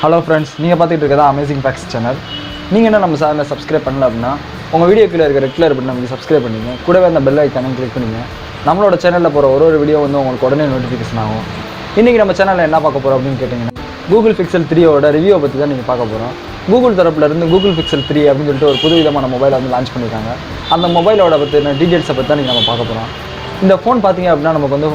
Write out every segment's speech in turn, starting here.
Hello friends, நீங்கள் பார்த்துட்டு இருக்கிறதா அமேசிங் ஃபேக்ட்ஸ் சேனல். நீங்கள் என்ன நம்ம சேனலை சப்ஸ்கிரைப் பண்ணல அப்படின்னா உங்கள் வீடியோ கீழே இருக்க ரெட் கலர் பட்டன் நமக்கு சப்ஸ்கிரைப் பண்ணிங்க, கூடவே அந்த பெல் ஐக்கானும் கிளிக் பண்ணிங்க. நம்மளோட சேனலில் போகிற ஒரு வீடியோ வந்து உங்களுக்கு உடனே நோட்டிஃபிகேஷன் ஆகும். இன்றைக்கி நம்ம சேனலில் என்ன பார்க்க போகிறோம் அப்படின்னு கேட்டிங்கன்னா, கூகுள் பிக்சல் 3யோட ரிவ்யூவை பற்றி தான் நீங்கள் பார்க்க போகிறோம். கூகுள் தரப்புலேருந்து கூகுள் பிக்சல் 3 அப்படின்னு சொல்லிட்டு ஒரு புது விதமான மொபைலை வந்து லான்ச் பண்ணியிருக்காங்க. அந்த மொபைலோட பற்றின டீட்டெயில்ஸை பற்றி தான் நீங்கள் நம்ம பார்க்க போகிறோம். இந்த ஃபோன் பார்த்தீங்க அப்படின்னா நமக்கு வந்து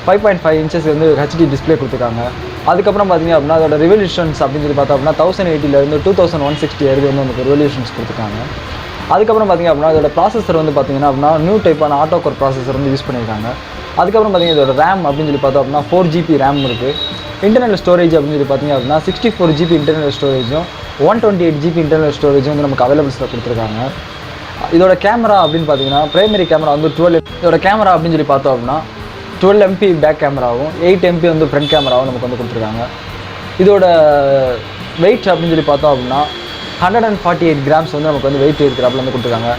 5.5 இன்ச்சஸ் வந்து ஹெச்டி டிஸ்பிளே கொடுத்துருக்காங்க. அதுக்கப்புறம் பார்த்தீங்க அப்படின்னா அதோட ரெவல்யூஷன்ஸ் அப்படின்னு சொல்லி பார்த்தோம் அப்படின்னா 1080 2160 வரைக்கும் வந்து நமக்கு ரெவல்யூஷன்ஸ் கொடுத்துருக்காங்க. அதுக்கப்புறம் பார்த்தீங்க அப்படின்னா அதோட ப்ராசஸர் வந்து பார்த்தீங்கன்னா அப்படின்னா நியூ டைப்பான ஆட்டோ கோர் ப்ராசஸர் வந்து யூஸ் பண்ணியிருக்காங்க. அதுக்கப்புறம் பார்த்தீங்கன்னா இதோட ரேம் அப்படின்னு சொல்லி பார்த்தோம் அப்படின்னா 4GB ரேம் இருக்குது. இன்டர்னல் ஸ்டோரேஜ் அப்படின்னு சொல்லி பார்த்தீங்க அப்படின்னா 64GB இன்டர்னல் ஸ்டோரேஜும் 128GB இன்டர்னல் ஸ்டோரேஜும் வந்து நமக்கு அவைலபிள்ஸில் கொடுத்துருக்காங்க. இதோட கேமரா அப்படின்னு பார்த்தீங்கன்னா பிரைமரி கேமரா வந்து 12. இதோட கேமரா அப்படின்னு சொல்லி பார்த்தோம் அப்படின்னா 12MP பேக் கேமராவும் 8MP வந்து ஃப்ரண்ட் கேமராவும் நமக்கு வந்து கொடுத்துருக்காங்க. இதோட வெயிட் அப்படின்னு சொல்லி பார்த்தோம் அப்படின்னா 148 கிராம்ஸ் வந்து நமக்கு வந்து வெயிட் இருக்கிறாப்புல வந்து கொடுத்துருக்காங்க.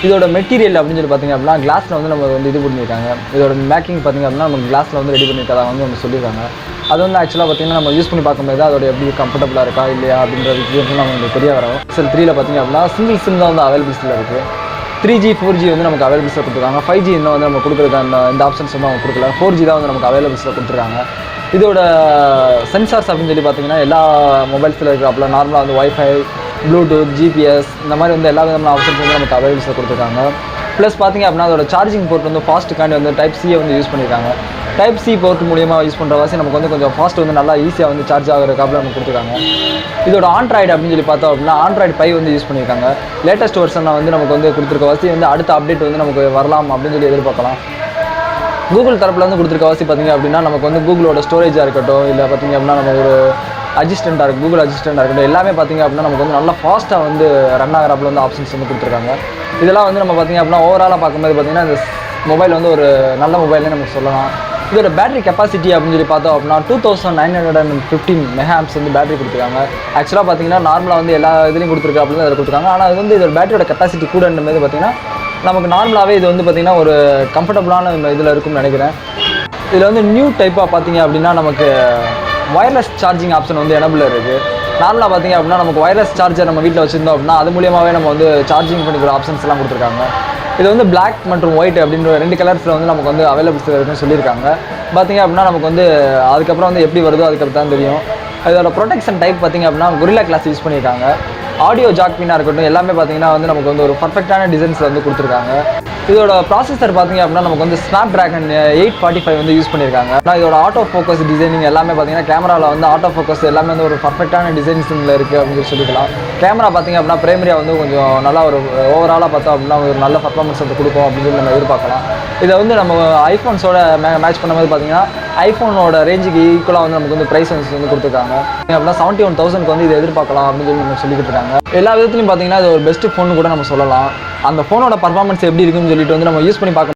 இதோட மெட்டீரியல் அப்படின்னு சொல்லி பார்த்தீங்க அப்படின்னா கிளாஸில் வந்து நம்ம வந்து இது பண்ணியிருக்காங்க. இதோட மேக்கிங் பார்த்திங்க அப்படின்னா நம்ம கிளாஸில் வந்து ரெடி பண்ணியிருக்கதா வந்து நம்ம சொல்லியிருக்காங்க. அது வந்து ஆக்சுவலாக பார்த்திங்கன்னா நம்ம யூஸ் பண்ணி பார்க்கும்போது அதோட எப்படி கம்ஃபர்டபுளாக இருக்கா இல்லையா அப்படின்ற விஷயம் நமக்கு தெரிய வரும். பிக்சல் 3ல பார்த்திங்க அப்படின்னா சிங்கிள் சிம் தான் வந்து அவைலபிள்ஸில் இருக்குது. 3G 4G வந்து நமக்கு அவைலபிள்ஸில் கொடுத்துருக்காங்க. 5G இன்னும் வந்து நம்ம கொடுக்குறது இந்த ஆப்ஷன்ஸ் வந்து அவங்க கொடுக்கல. 4G தான் வந்து நமக்கு அவைலபிள்ஸில் கொடுத்துருக்காங்க. இதோட சென்சார்ஸ் அப்படின்னு சொல்லி பார்த்தீங்கன்னா எல்லா மொபைல்ஸில் இருக்கிறாப்புல நார்மலாக வந்து வைஃபை, ப்ளூடூத், GPS இந்த மாதிரி வந்து எல்லா விதமான ஆப்ஷன்ஸ் வந்து நமக்கு அவைலபிள்ஸில் கொடுத்துருக்காங்க. ப்ளஸ் பார்த்திங்க அப்படின்னா அதோட சார்ஜிங் போர்ட் வந்து ஃபாஸ்ட்டுக்காண்டி வந்து Type-C வந்து யூஸ் பண்ணியிருக்காங்க. Type-C போர்ட் மூலியமாக யூஸ் பண்ணுற வாசி நமக்கு வந்து கொஞ்சம் ஃபாஸ்ட் வந்து நல்லா ஈஸியாக வந்து சார்ஜ் ஆகிற காப்பில் நமக்கு கொடுத்துருக்காங்க. இதோட ஆண்ட்ராய்டு அப்படின்னு சொல்லி பார்த்தோம் அப்படின்னா ஆண்ட்ராய்டு 5 வந்து யூஸ் பண்ணியிருக்காங்க. லேட்டஸ்ட் வெர்ஷனில் வந்து நமக்கு வந்து கொடுத்துருக்க வாசி வந்து அடுத்த அப்டேட் வந்து நமக்கு வரலாம் அப்படின்னு சொல்லி எதிர்பார்க்கலாம். கூகுள் தரப்பில் வந்து கொடுத்துருக்க வாசி பார்த்திங்க அப்படின்னா நமக்கு வந்து கூகுளோட ஸ்டோரேஜாக இருக்கட்டும், இல்லை பார்த்திங்க அப்படின்னா நம்ம ஒரு அசிஸ்டண்ட்டாக இருக்குது, கூகுள் அசிஸ்டண்ட்டாக இருக்கட்டும், எல்லாமே பார்த்திங்க அப்படின்னா நமக்கு வந்து நல்லா ஃபாஸ்ட்டாக வந்து ரன் ஆகிறாப்புல வந்து ஆப்ஷன்ஸ் வந்து கொடுத்துருக்காங்க. இதெல்லாம் வந்து நம்ம பார்த்திங்க அப்படின்னா ஓவராலாக பார்க்கும்போது பார்த்திங்கன்னா இந்த மொபைல் வந்து ஒரு நல்ல மொபைல்னே நமக்கு சொல்லலாம். இதோட பேட்டரி கெப்பாசிட்டி அப்படின்னு சொல்லி பார்த்தோம் அப்படின்னா 2915 மெகாஆம்ப்ஸ் வந்து பேட்டரி கொடுத்துருக்காங்க. ஆக்சுவலாக பார்த்தீங்கன்னா நார்மலாக வந்து எல்லா இதுலையும் கொடுத்துருக்காப்புல அதில் கொடுத்துருக்காங்க. ஆனால் அது வந்து இதோட பேட்டரியோட கெப்பாசிட்டி கூடன்றது பார்த்தீங்கன்னா நமக்கு நார்மலாகவே இது வந்து பார்த்திங்கன்னா ஒரு கம்ஃபர்டபுளான இதில் இருக்கும்னு நினைக்கிறேன். இதில் வந்து நியூ டைப்பாக பார்த்தீங்க அப்படின்னா நமக்கு வயர்லெஸ் சார்ஜிங் ஆப்ஷன் வந்து எனபிள் இருக்குது. நார்மலாக பார்த்திங்க அப்படின்னா நமக்கு வயர்லெஸ் சார்ஜர் நம்ம வீட்டில் வச்சுருந்தோம் அப்படின்னா அது மூலியமாகவே நம்ம வந்து சார்ஜிங் பண்ணிக்கிற ஆப்ஷன்ஸ் எல்லாம் கொடுத்துருக்காங்க. இது வந்து பிளாக் மற்றும் ஒயிட் அப்படின்ற 2 கலர்ஸில் வந்து நமக்கு வந்து அவைலபிள்ஸ் இருக்குன்னு சொல்லியிருக்காங்க. பார்த்திங்க அப்படின்னா நமக்கு வந்து அதுக்கப்புறம் வந்து எப்படி வருதோ அதுக்கப்புறம் தான் தெரியும். இதோட ப்ரொடெக்ஷன் டைப் பார்த்திங்க அப்படின்னா Gorilla Glass யூஸ் பண்ணியிருக்காங்க. ஆடியோ ஜாக் பின்னாக இருக்கட்டும் எல்லாமே பார்த்திங்கன்னா வந்து நமக்கு வந்து ஒரு பர்ஃபெக்டான டிசைன்ஸில் வந்து கொடுத்துருக்காங்க. இதோட ப்ராசஸர் பார்த்திங்க அப்படின்னா நமக்கு வந்து Snapdragon 845 வந்து யூஸ் பண்ணியிருக்காங்க. ஆனால் இதோட ஆட்டோ ஃபோக்கஸ் டிசைனிங் எல்லாமே பார்த்திங்கன்னா கேமராவில் வந்து ஆட்டோ ஃபோக்கஸ் எல்லாமே வந்து ஒரு பர்ஃபெக்டான டிசைன்ஸில் இருக்குது அப்படின்னு சொல்லிக்கலாம். கேமரா பார்த்திங்க அப்படின்னா பிரைமரியாக வந்து கொஞ்சம் நல்லா ஒரு ஓவராலாக பார்த்தோம் அப்படின்னா ஒரு நல்ல பர்ஃபார்மன்ஸ் வந்து கொடுக்கும் அப்படின்னு சொல்லி நம்ம எதிர்பார்க்கலாம். இதை வந்து நம்ம ஐஃபோன்ஸோட மேட்ச் பண்ணும்போது பார்த்திங்கன்னா ஐஃபோனோட ரேஞ்சுக்கு ஈக்குவலாக வந்து நமக்கு வந்து ப்ரைஸ் வந்து கொடுத்துருக்காங்க. அப்படின்னா 71,000 வந்து இதை எதிர்பார்க்கலாம் அப்படின்னு சொல்லி நம்ம சொல்லிக்கிட்டு இருக்காங்க. எல்லா விதத்துலையும் பார்த்திங்கன்னா இது ஒரு பெஸ்ட் ஃபோன் கூட நம்ம சொல்லலாம். அந்த ஃபோனோட பர்ஃபார்மன்ஸ் எப்படி இருக்குன்னு சொல்லிட்டு வந்து நம்ம யூஸ் பண்ணி பார்க்க